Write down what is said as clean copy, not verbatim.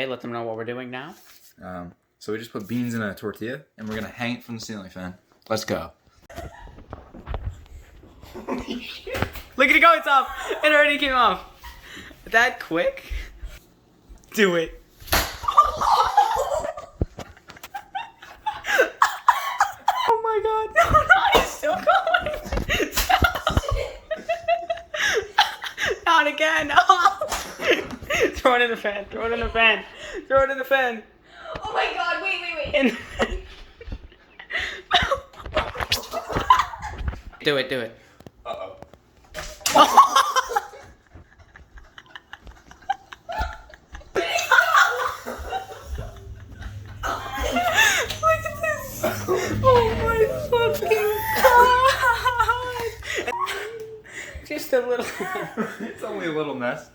Okay, let them know what we're doing now. So we just put beans in a tortilla, and we're gonna hang it from the ceiling fan. Let's go. Look at it go, it's off. It already came off. That quick? Do it. Oh my god. No, he's still going. Not again. Throw it in the fan. Throw it in the fan. Throw it in the fan. Oh my god, wait. In Do it. Uh-oh. Look at this. Oh my fucking god. just a little. It's only a little mess.